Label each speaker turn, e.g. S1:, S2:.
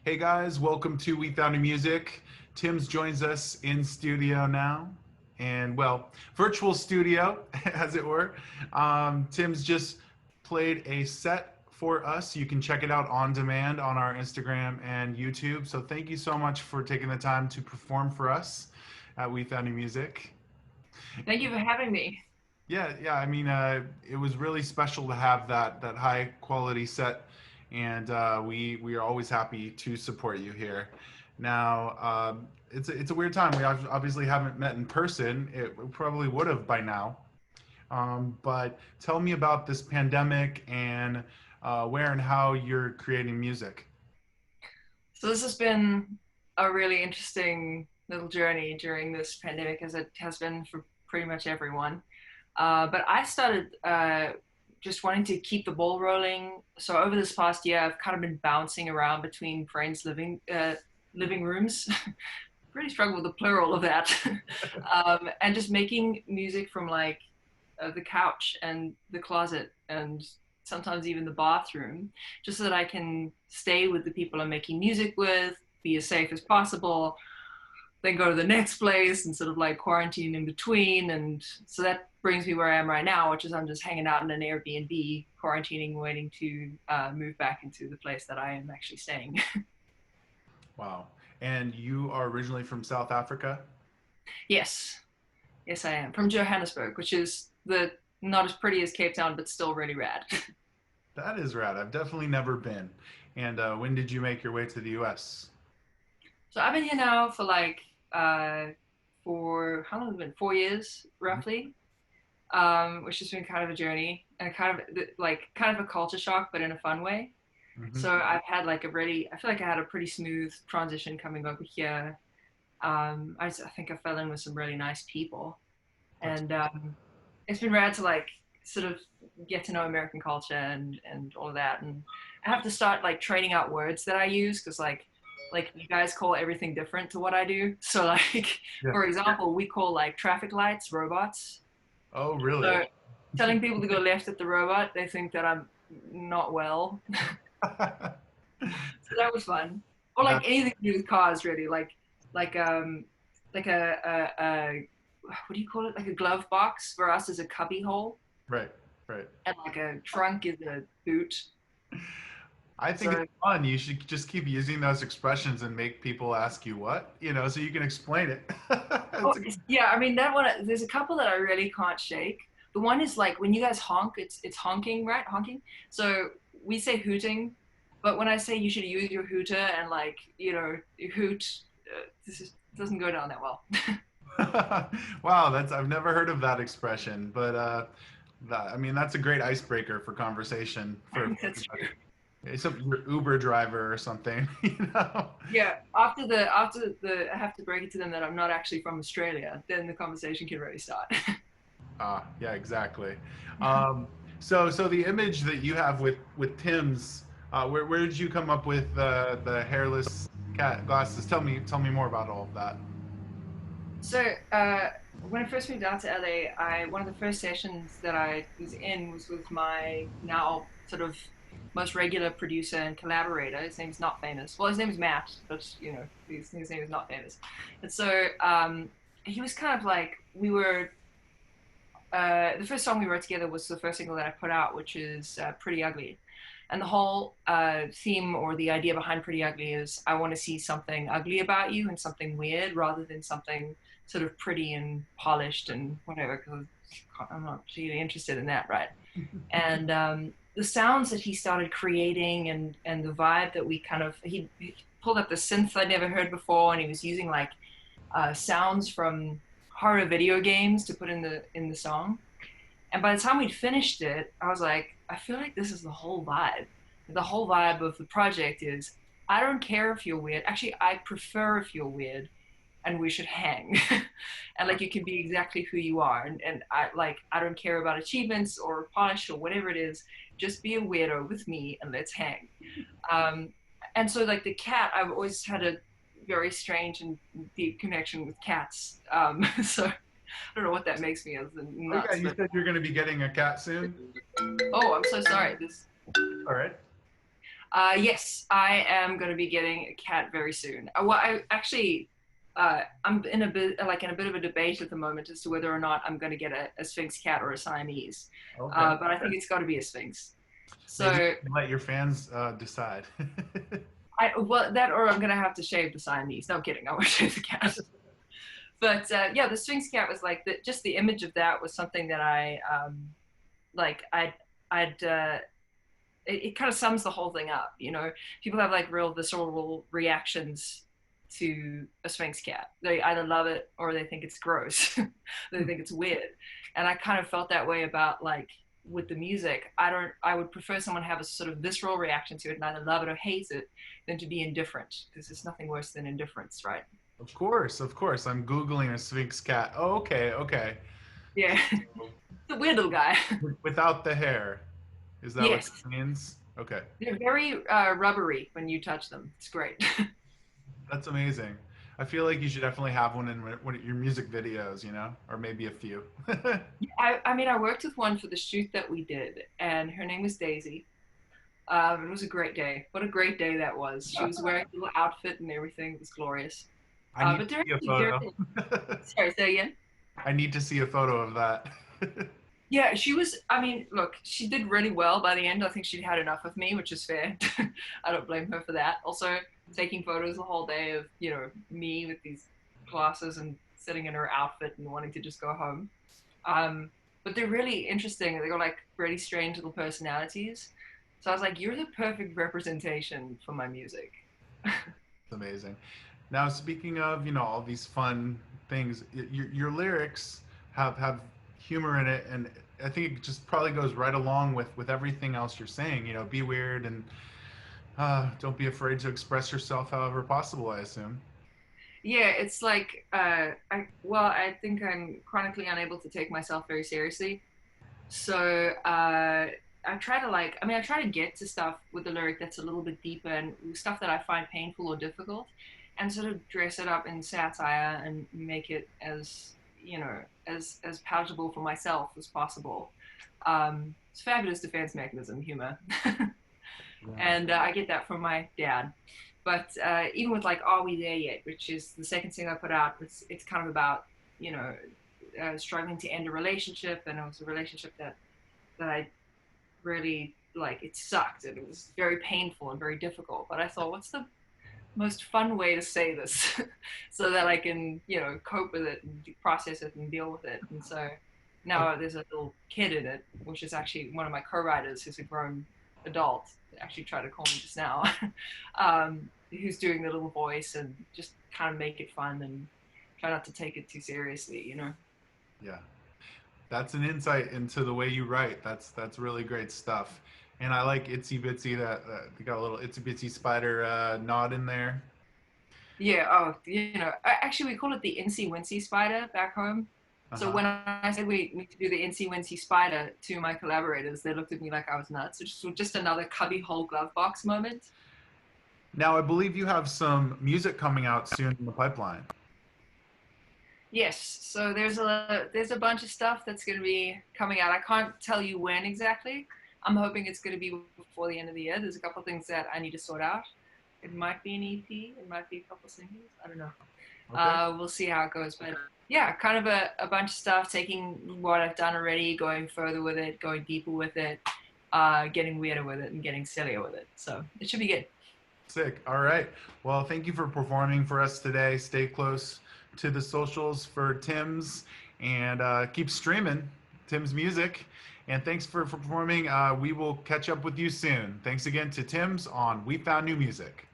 S1: Hey guys, welcome to We Found Music. Tim's joins us in studio now, and well, virtual studio, as it were. Tim's just played a set for us. You can check it out on demand on our Instagram and YouTube. So thank you so much for taking the time to perform for us at We Found Music.
S2: Thank you for having me.
S1: Yeah. I mean, it was really special to have that high quality set, and we are always happy to support you here. Now, it's a weird time. We obviously haven't met in person. We probably would have by now. But tell me about this pandemic and where and how you're creating music.
S2: So this has been a really interesting little journey during this pandemic, as it has been for pretty much everyone. But I started just wanting to keep the ball rolling. So over this past year, I've kind of been bouncing around between friends' living rooms. Really struggle with the plural of that, and just making music from like the couch and the closet and sometimes even the bathroom, just so that I can stay with the people I'm making music with, be as safe as possible, then go to the next place and sort of like quarantine in between. And so that brings me where I am right now, which is I'm just hanging out in an Airbnb, quarantining, waiting to move back into the place that I am actually staying.
S1: Wow. And you are originally from South Africa?
S2: Yes, yes, I am from Johannesburg, which is the not as pretty as Cape Town, but still really rad.
S1: That is rad. I've definitely never been. And when did you make your way to the US?
S2: So I've been here now for like for how long has it been? 4 years roughly, which has been kind of a journey and kind of like kind of a culture shock, but in a fun way.
S1: Mm-hmm.
S2: So I've had like I feel like I had a pretty smooth transition coming over here. I think I fell in with some really nice people,
S1: That's
S2: and it's been rad to like sort of get to know American culture and all of that. And I have to start like trading out words that I use because like you guys call everything different to what I do. So like
S1: yeah.
S2: for example, we call like traffic lights robots.
S1: Oh, really?
S2: So telling people to go left at the robot, they think that I'm not well. So that was fun. Or like
S1: That
S2: anything to do with cars, really. Like like what do you call it? Like a glove box for us is a cubby hole,
S1: right, right.
S2: and like a trunk is a boot.
S1: I think it's
S2: So
S1: fun. You should just keep using those expressions and make people ask you what, so you can explain it.
S2: oh,
S1: It's a,
S2: yeah, I mean that one. There's a couple that I really can't shake. The one is like when you guys honk, it's honking, right? Honking. So we say hooting, but when I say you should use your hooter and like you hoot, this doesn't go down that well.
S1: wow, I've never heard of that expression, but I mean that's a great icebreaker for conversation
S2: I
S1: for
S2: think that's true.
S1: some your Uber driver or something,
S2: Yeah, after the I have to break it to them that I'm not actually from Australia, then the conversation can really start.
S1: Ah, yeah, exactly. Um, so the image that you have with Tim's, where did you come up with the hairless cat glasses? Tell me more about all of that.
S2: So when I first moved out to LA, I one of the first sessions that I was in was with my now sort of most regular producer and collaborator. His name's not famous. Well, his name is Matt, but his name is not famous. And so he was kind of like we were. The first song we wrote together was the first single that I put out, which is Pretty Ugly. And the whole theme or the idea behind Pretty Ugly is I want to see something ugly about you and something weird rather than something sort of pretty and polished and whatever, because I'm not really interested in that, right? And the sounds that he started creating and the vibe that we kind of, he pulled up the synth I'd never heard before and he was using like sounds from horror video games to put in the song. And by the time we'd finished it, I was like, I feel like this is the whole vibe. The whole vibe of the project is I don't care if you're weird. Actually, I prefer if you're weird and we should hang. And like you can be exactly who you are. And I don't care about achievements or polish or whatever it is. Just be a weirdo with me and let's hang. Um, and so like the cat, I've always had a very strange and deep connection with cats. So I don't know what that makes me as in
S1: Oh yeah,
S2: nuts,
S1: you
S2: but
S1: said you're going to be getting a cat soon.
S2: oh, I'm so sorry. This
S1: All right.
S2: Yes, I am going to be getting a cat very soon. Well, I actually, I'm in a bit like in a bit of a debate at the moment as to whether or not I'm going to get a Sphinx cat or a Siamese.
S1: Okay.
S2: But I think it's got to be a Sphinx.
S1: Maybe
S2: So
S1: let your fans decide.
S2: well, that or I'm going to have to shave the Siamese. No, I'm kidding. I won't shave the cat. But yeah, the Sphinx cat was like just the image of that was something that I like. I'd it kind of sums the whole thing up. You know, people have like real visceral reactions to a Sphinx cat. They either love it or they think it's gross. They think it's weird. And I kind of felt that way about like with the music. I would prefer someone have a sort of visceral reaction to it and either love it or hate it than to be indifferent because there's nothing worse than indifference, right?
S1: Of course, of course. I'm Googling a Sphinx cat. Oh, okay, okay.
S2: Yeah. It's a weird little guy.
S1: Without the hair. Is that what
S2: Yes.
S1: that means? Okay.
S2: They're very rubbery when you touch them. It's great.
S1: That's amazing. I feel like you should definitely have one in one of your music videos, you know, or maybe a few.
S2: I mean, I worked with one for the shoot that we did, and her name was Daisy. It was a great day. What a great day that was. She was wearing a little outfit and everything. It was glorious.
S1: I need
S2: But
S1: to
S2: they're
S1: see a
S2: actually
S1: photo.
S2: very, sorry, say again.
S1: I need to see a photo of that.
S2: Yeah, she was, I mean, look, she did really well by the end. I think she'd had enough of me, which is fair. I don't blame her for that. Also, taking photos the whole day of, you know, me with these glasses and sitting in her outfit and wanting to just go home. Um, but they're really interesting. They got like really strange little personalities. So I was like, you're the perfect representation for my music.
S1: It's amazing. Now, speaking of, you know, all these fun things, your lyrics have humor in it, and I think it just probably goes right along with everything else you're saying. You know, be weird and don't be afraid to express yourself however possible, I assume.
S2: Yeah, it's like I think I'm chronically unable to take myself very seriously. So I try to like I mean I try to get to stuff with the lyric that's a little bit deeper and stuff that I find painful or difficult and sort of dress it up in satire and make it as you know as palatable for myself as possible. It's a fabulous defense mechanism, humor.
S1: Yeah.
S2: And I get that from my dad. But even with like "Are We There Yet," which is the second single I put out, it's kind of about you know struggling to end a relationship, and it was a relationship that I really like. It sucked, and it was very painful and very difficult. But I thought, what's the most fun way to say this, so that I can you know cope with it and process it and deal with it. And so now there's a little kid in it, which is actually one of my co-writers, who's a grown adult. Actually, tried to call me just now. Who's doing the little voice and just kind of make it fun and try not to take it too seriously, you know.
S1: Yeah. That's an insight into the way you write. That's really great stuff. And I like Itsy Bitsy that they got a little Itsy Bitsy Spider nod in there.
S2: Yeah. Oh, you know, actually, we call it the Incy Wincy Spider back home. So
S1: Uh-huh.
S2: when I said we need to do the Incy Wincy Spider to my collaborators, they looked at me like I was nuts. So just another cubbyhole glove box moment.
S1: Now I believe you have some music coming out soon in the pipeline.
S2: Yes. So there's a bunch of stuff that's going to be coming out. I can't tell you when exactly. I'm hoping it's going to be before the end of the year. There's a couple of things that I need to sort out. It might be an EP. It might be a couple of singles. I don't know.
S1: Okay.
S2: We'll see how it goes. But yeah, kind of a bunch of stuff, taking what I've done already, going further with it, going deeper with it, getting weirder with it, and getting sillier with it. So it should be good.
S1: Sick. All right. Well, thank you for performing for us today. Stay close to the socials for Tim's and keep streaming Tim's music. And thanks for performing. We will catch up with you soon. Thanks again to Tim's on We Found New Music.